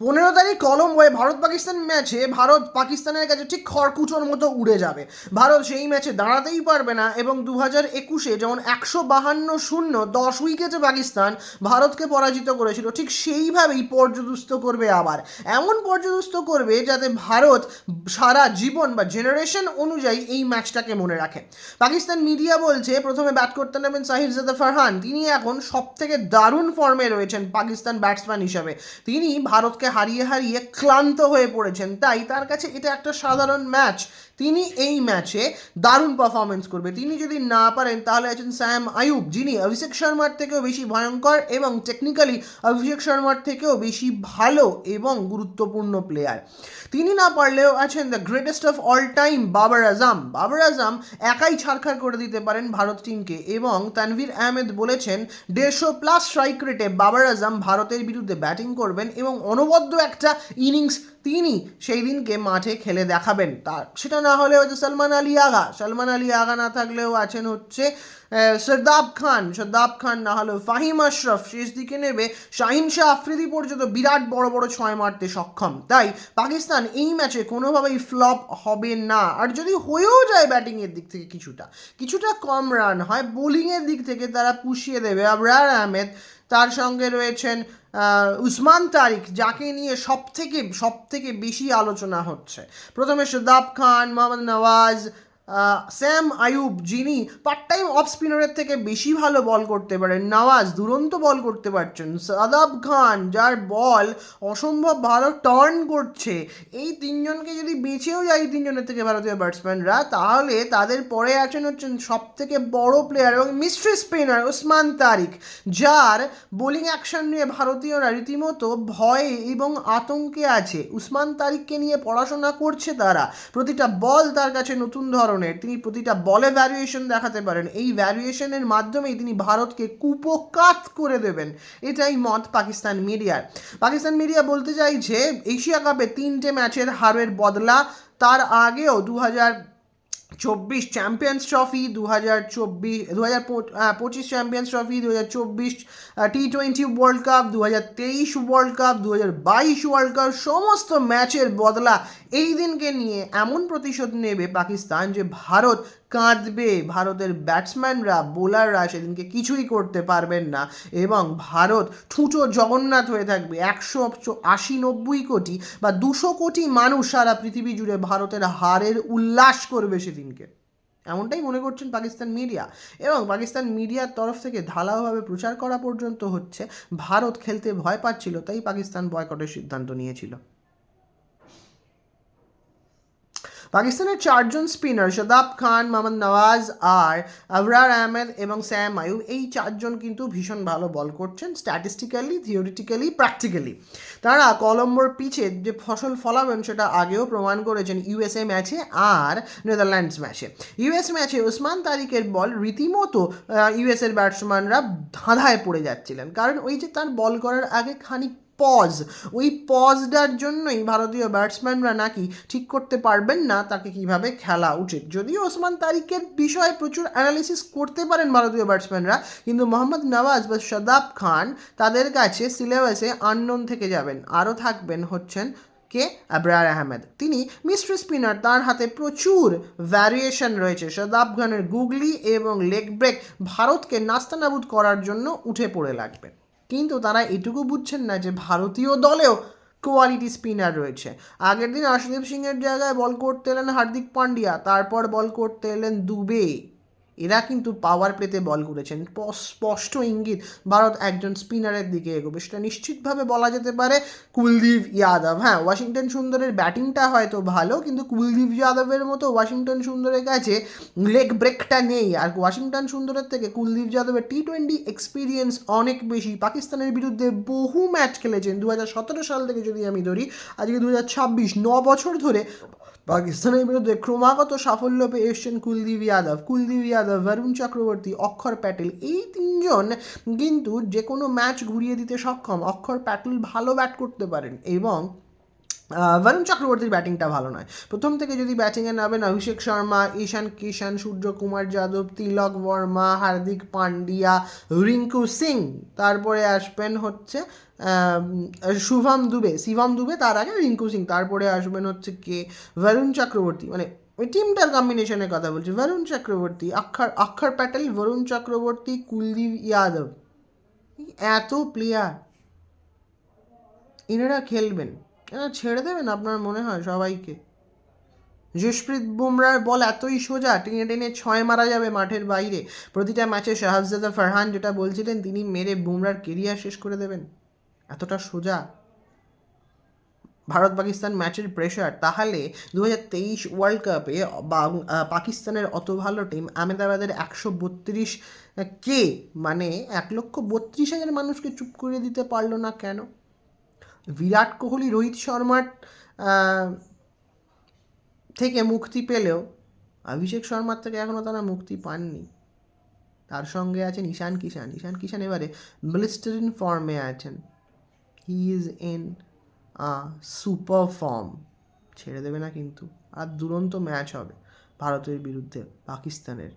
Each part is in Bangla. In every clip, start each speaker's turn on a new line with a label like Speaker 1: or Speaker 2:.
Speaker 1: 15 তারিখ কলম্বোয় ভারত পাকিস্তান ম্যাচে ভারত পাকিস্তানের কাছে ঠিক খড়কুটোর মতো উড়ে যাবে। ভারত সেই ম্যাচে দাঁড়াতেই পারবে না এবং 2021-এ যেমন 152-0 10 উইকেটে পাকিস্তান ভারতকে পরাজিত করেছিল, ঠিক সেইভাবেই পর্যদুস্ত করবে আবার। এমন পর্যদুস্ত করবে যাতে ভারত সারা জীবন বা জেনারেশন অনুযায়ী এই ম্যাচটাকে মনে রাখে। পাকিস্তান মিডিয়া বলছে প্রথমে ব্যাট করতে নেবেন সাহিরজাদা ফারহান। তিনি এখন সবথেকে দারুণ ফর্মে রয়েছেন পাকিস্তান ব্যাটসম্যান হিসাবে। তিনি ভারতকে হারিয়ে হারিয়ে ক্লান্ত হয়ে পড়েছেন, তাই তার কাছে এটা একটা সাধারণ ম্যাচ। তিনি এই ম্যাচে দারুণ পারফরমেন্স করবে। তিনি যদি না পারেন তাহলে আছেন স্যাম আয়ুব, যিনি অভিষেক শর্মার থেকেও বেশি ভয়ঙ্কর এবং টেকনিক্যালি অভিষেক শর্মার থেকেও বেশি ভালো এবং গুরুত্বপূর্ণ প্লেয়ার। তিনি না পারলেও আছেন the greatest of all time Babar Azam. Babar Azam একাই ছাড়খাড় করে দিতে পারেন ভারত টিমকে এবং তানভীর আহমেদ বলেছেন 150+ স্ট্রাইক রেটে বাবর আজম ভারতের বিরুদ্ধে ব্যাটিং করবেন এবং অনবদ্য একটা ইনিংস তিনি সেই দিনকে মাঠে খেলে দেখাবেন। তার সেটা না হলে হচ্ছে সলমান আলী আগা না থাকলেও আছেন হচ্ছে শাদাব খান না হলেও ফাহিম আশরাফ, শেষ দিকে নেবে শাহিন শাহ আফ্রিদি পর্যন্ত বিরাট বড় বড় ছয় মারতে সক্ষম। তাই পাকিস্তান এই ম্যাচে কোনোভাবেই ফ্লপ হবে না। আর যদি হয়েও যায় ব্যাটিংয়ের দিক থেকে কিছুটা কম রান হয়, বোলিংয়ের দিক থেকে তারা পুষিয়ে দেবে। আবরার আহমেদ, তার সঙ্গে রয়েছেন উসমান তারিক, যাকে নিয়ে সব থেকে বেশি আলোচনা হচ্ছে। প্রথমে শাদাব খান, মোহাম্মদ নওয়াজ, স্যাম আয়ুব, যিনি পার্ট টাইম অফ স্পিনারের থেকে বেশি ভালো বল করতে পারেন। নওয়াজ দুরন্ত বল করতে পারছেন। শাদাব খান, যার বল অসম্ভব ভালো টার্ন করছে। এই তিনজনকে যদি বেঁচেও যায়, এই তিনজনের থেকে ভারতীয় ব্যাটসম্যানরা, তাহলে তাদের পরে হচ্ছেন সব থেকে বড় প্লেয়ার এবং মিস্ট্রি স্পিনার উসমান তারিক, যার বোলিং অ্যাকশন নিয়ে ভারতীয়রা রীতিমতো ভয়ে এবং আতঙ্কে আছে। উসমান তারিককে নিয়ে পড়াশোনা করছে তারা। প্রতিটা বল তার কাছে নতুন ধরনের, তিনি প্রতিটা বলে ভ্যারিয়েশন দেখাতে পারেন। এই ভ্যারিয়েশনের মাধ্যমেই তিনি ভারতকে কুপোকাত করে দেবেন, এটাই মত পাকিস্তান মিডিয়া বলতে চাইছে এশিয়া কাপে 3টে ম্যাচের হারের বদলা তার আগেও 2024 champions trophy, 2025 champions trophy, 2024 T20 world cup, 2023 world cup, 2022 world cup, সমস্ত ম্যাচের বদলা এই দিনকে নিয়ে এমন প্রতিশোধ নেবে পাকিস্তান যে ভারত কাঁদবে। ভারতের ব্যাটসম্যানরা, বোলাররা সেদিনকে কিছুই করতে পারবেন না এবং ভারত ঠুঁটো জগন্নাথ হয়ে থাকবে। 180-90 কোটি বা 200 কোটি মানুষ সারা পৃথিবী জুড়ে ভারতের হারের উল্লাস করবে সেদিনকে, এমনটাই মনে করছেন পাকিস্তান মিডিয়া। এবং পাকিস্তান মিডিয়ার তরফ থেকে ঢালাওভাবে প্রচার করা পর্যন্ত হচ্ছে ভারত খেলতে ভয় পাচ্ছিল, তাই পাকিস্তান বয়কটের সিদ্ধান্ত নিয়েছিল। পাকিস্তানের 4জন স্পিনার শাদাব খান, মোহাম্মদ নওয়াজ আর আবরার আহমেদ এবং স্যাম আয়ুব, এই 4জন কিন্তু ভীষণ ভালো বল করছেন স্ট্যাটিস্টিক্যালি, থিওরিটিক্যালি, প্র্যাকটিক্যালি। তারা কলম্বোর পিচে যে ফসল ফলাবেন সেটা আগেও প্রমাণ করেছেন ইউএসএ ম্যাচে আর নেদারল্যান্ডস ম্যাচে। ইউএস ম্যাচে উসমান তারিকের বল রীতিমতো ইউএসএর ব্যাটসম্যানরা ধাঁধায় পড়ে যাচ্ছিলেন, কারণ ওই যে তার বল করার আগে খানিক ওই পজটার জন্যই ভারতীয় ব্যাটসম্যানরা নাকি ঠিক করতে পারবেন না তাকে কিভাবে খেলা উচিত। যদিও ওসমান তারিকের বিষয়ে প্রচুর অ্যানালিসিস করতে পারেন ভারতীয় ব্যাটসম্যানরা, কিন্তু মোহাম্মদ নওয়াজ বা শাদাব খান তাদের কাছে সিলেবাসে আননোন থেকে যাবেন। আরও থাকবেন হচ্ছেন আবরার আহমেদ, তিনি মিস্ট্রি স্পিনার, তার হাতে প্রচুর ভ্যারিয়েশন রয়েছে। শাদাব খানের গুগলি এবং লেগ ব্রেক ভারতকে নাস্তানাবুদ করার জন্য উঠে পড়ে লাগবে। কিন্তু তারা এটুকু বুঝছেন না যে ভারতীয় দলেও কোয়ালিটি স্পিনার রয়েছে। আগের দিন আশদীপ সিংয়ের জায়গায় বল করতে এলেন হার্দিক পান্ডিয়া, তারপর বল করতে এলেন দুবে। এরা কিন্তু পাওয়ার প্লেতে বল করেছেন। স্পষ্ট ইঙ্গিত ভারত একজন স্পিনারের দিকে এগোবে। সেটা নিশ্চিতভাবে বলা যেতে পারে কুলদীপ যাদব। হ্যাঁ, ওয়াশিংটন সুন্দরের ব্যাটিংটা হয়তো ভালো, কিন্তু কুলদীপ যাদবের মতো ওয়াশিংটন সুন্দরের কাছে লেগ ব্রেকটা নেই। আর ওয়াশিংটন সুন্দরের থেকে কুলদীপ যাদবের T20 এক্সপিরিয়েন্স অনেক বেশি। পাকিস্তানের বিরুদ্ধে বহু ম্যাচ খেলেছেন। 2017 সাল থেকে যদি আমি ধরি, আজকে 2026, 9 বছর ধরে পাকিস্তানের বিরুদ্ধে ক্রমাগত সাফল্য পেয়ে এসছেন কুলদীপ যাদব, বরুণ চক্রবর্তী, অক্ষর প্যাটেল। এই 3জন কিন্তু যে কোনো ম্যাচ ঘুরিয়ে দিতে সক্ষম। অক্ষর প্যাটেল ভালো ব্যাট করতে পারেন এবং বরুণ চক্রবর্তীর ব্যাটিংটা ভালো নয়। প্রথম থেকে যদি ব্যাটিংয়ে নামেন অভিষেক শর্মা, ঈশান কিষান, সূর্যকুমার যাদব, তিলক বর্মা, হার্দিক পান্ডিয়া, রিঙ্কু সিং, তারপরে আসবেন হচ্ছে শিবম দুবে, তার আগে রিঙ্কু সিং, তারপরে আসবেন হচ্ছে কে, বরুণ চক্রবর্তী, মানে ওই টিমটার কম্বিনেশনের কথা বলছি, বরুণ চক্রবর্তী, অক্ষর প্যাটেল, বরুণ চক্রবর্তী, কুলদীপ যাদব, এত প্লেয়ার, এনারা খেলবেন? এনারা ছেড়ে দেবেন আপনার মনে হয় সবাইকে? যশপ্রীত বুমরার বল এতই সোজা, টেনে টেনে ছয় মারা যাবে মাঠের বাইরে, প্রতিটা ম্যাচে শাহজাদা ফারহান যেটা বলছিলেন তিনি মেরে বুমরার কেরিয়ার শেষ করে দেবেন, এতটা সোজা? ভারত পাকিস্তান ম্যাচের প্রেশার, তাহলে 2023 ওয়ার্ল্ড কাপে পাকিস্তানের অত ভালো টিম আহমেদাবাদের 132 কে, মানে 1,32,000 মানুষকে চুপ করে দিতে পারলো না কেন? বিরাট কোহলি, রোহিত শর্মার থেকে মুক্তি পেলেও অভিষেক শর্মার থেকে এখনও তারা মুক্তি পাননি। তার সঙ্গে আছেন ঈশান কিষান এবারে ব্লিস্টারিন ফর্মে আছেন, he is in super form, ছেড়ে দেবে না কিন্তু। আর দুরন্ত ম্যাচ হবে ভারতের বিরুদ্ধে পাকিস্তানের,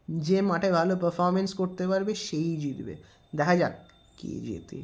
Speaker 1: যে মাঠে ভালো পারফরমেন্স করতে পারবে সেই জিতবে, দেখা যাক কে জেতে।